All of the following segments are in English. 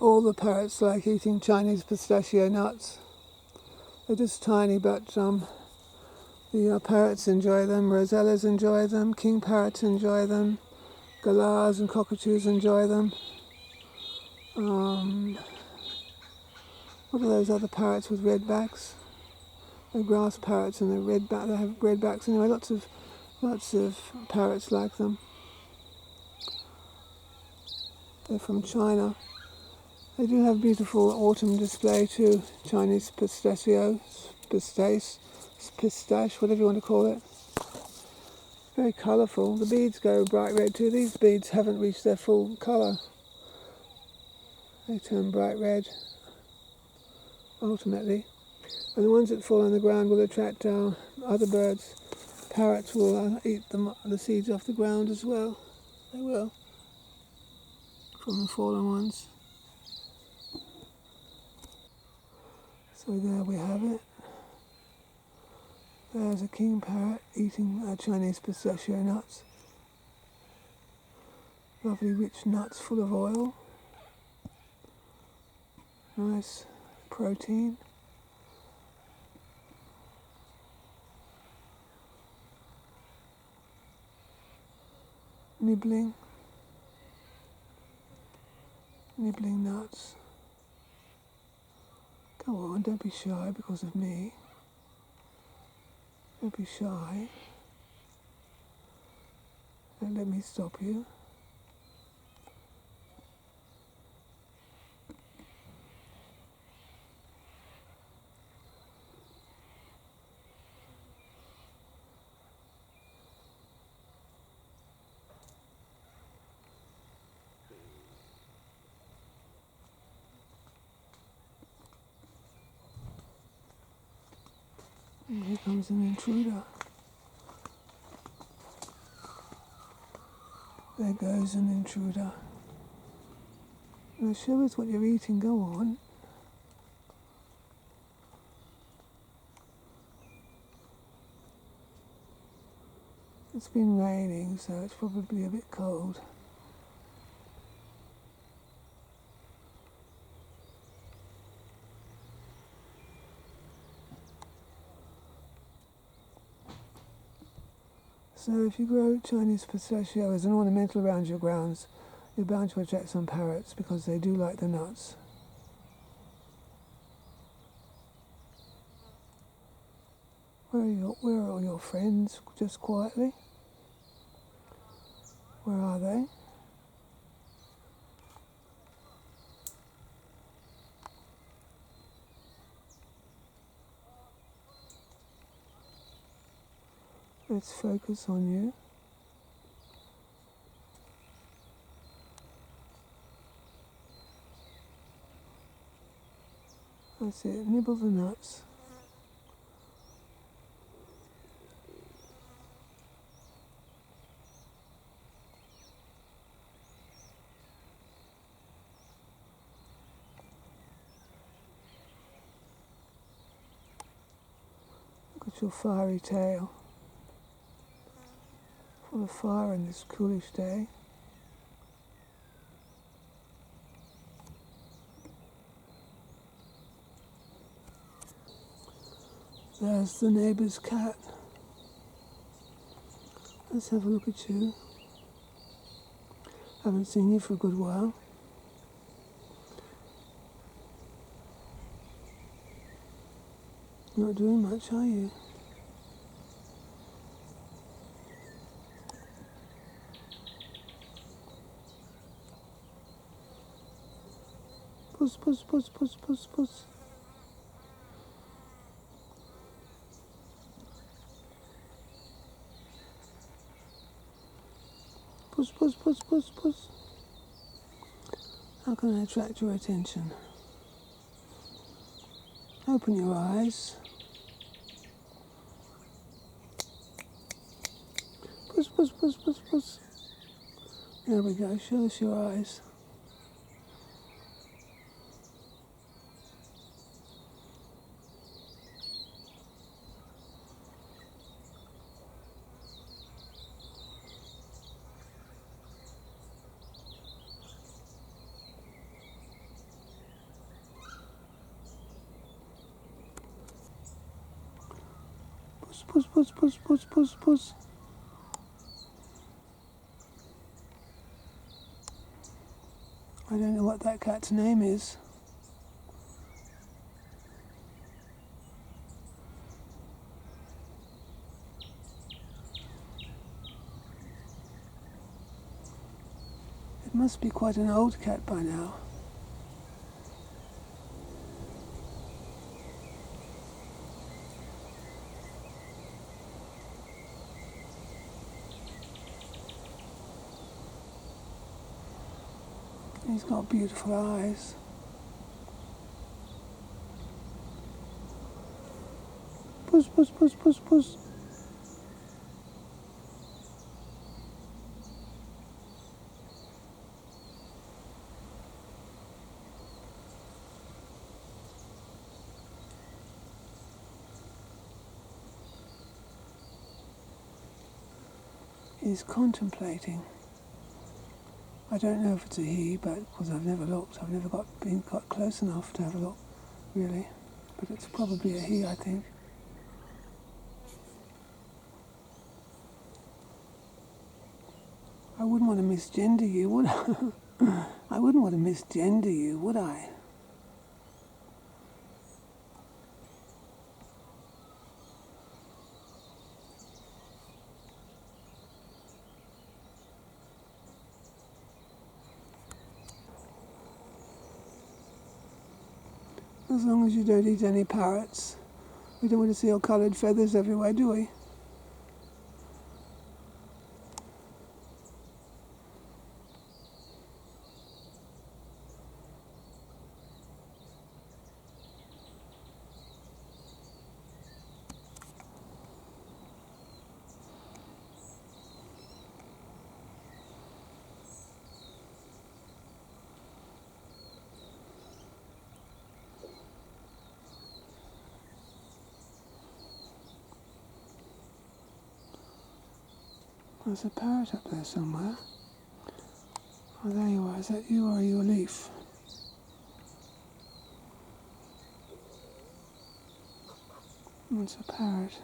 all the parrots like eating Chinese pistachio nuts. They're just tiny, but the parrots enjoy them, rosellas enjoy them, king parrots enjoy them, galahs and cockatoos enjoy them. What are those other parrots with red backs? They're grass parrots and they have red backs. Anyway, lots of parrots like them. They're from China. They do have beautiful autumn display too. Chinese pistachio, pistache, whatever you want to call it. Very colourful. The beads go bright red too. These beads haven't reached their full colour. They turn bright red ultimately. And the ones that fall on the ground will attract other birds. Parrots will eat the seeds off the ground as well. They will. From the fallen ones. So there we have it. There's a king parrot eating Chinese pistachio nuts. Lovely rich nuts full of oil. Nice protein. Nibbling nuts. Go on, don't be shy because of me. Don't be shy. Don't let me stop you. And here comes an intruder. There goes an intruder. Now show us what you're eating, go on. It's been raining, so it's probably a bit cold. So if you grow Chinese pistachio as an ornamental around your grounds, you're bound to attract some parrots because they do like the nuts. Where are all your friends, just quietly? Where are they? Let's focus on you. That's it, nibble the nuts. Look at your fiery tail. Full of fire in this coolish day. There's the neighbour's cat. Let's have a look at you. Haven't seen you for a good while. Not doing much, are you? Puss, puss, puss, puss, puss, puss. Puss, puss, puss, puss, puss. How can I attract your attention? Open your eyes. Puss, puss, puss, puss, puss. There we go, show us your eyes. Puss, puss, puss, puss, puss, puss, puss. I don't know what that cat's name is. It must be quite an old cat by now. He's got beautiful eyes. Puss, puss, puss, puss, puss. He's contemplating. I don't know if it's a he, but because I've never looked, I've never been close enough to have a look, really. But it's probably a he, I think. I wouldn't want to misgender you, would I? I wouldn't want to misgender you, would I? As long as you don't eat any parrots. We don't want to see your coloured feathers everywhere, do we? There's a parrot up there somewhere. Oh, there you are. Is that you or are you a leaf? It's a parrot.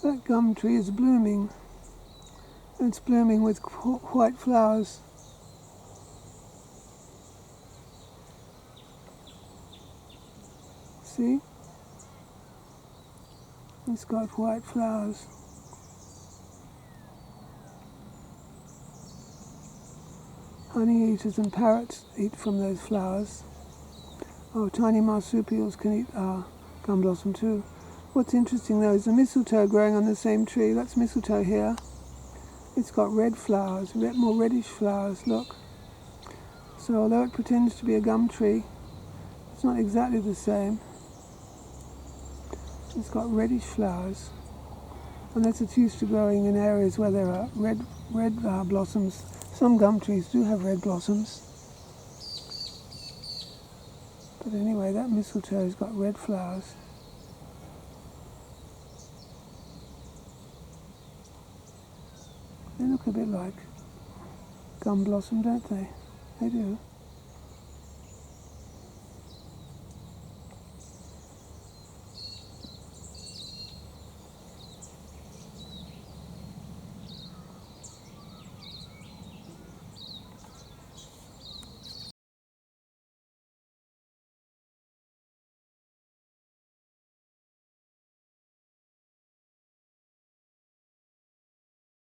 That gum tree is blooming. It's blooming with white flowers. See? It's got white flowers. Honey eaters and parrots eat from those flowers. Oh, tiny marsupials can eat gum blossom too. What's interesting though is the mistletoe growing on the same tree. That's mistletoe here. It's got red flowers, more reddish flowers, look. So although it pretends to be a gum tree, it's not exactly the same. It's got reddish flowers. Unless it's used to growing in areas where there are red blossoms. Some gum trees do have red blossoms. But anyway, that mistletoe's got red flowers. They look a bit like gum blossom, don't they? They do.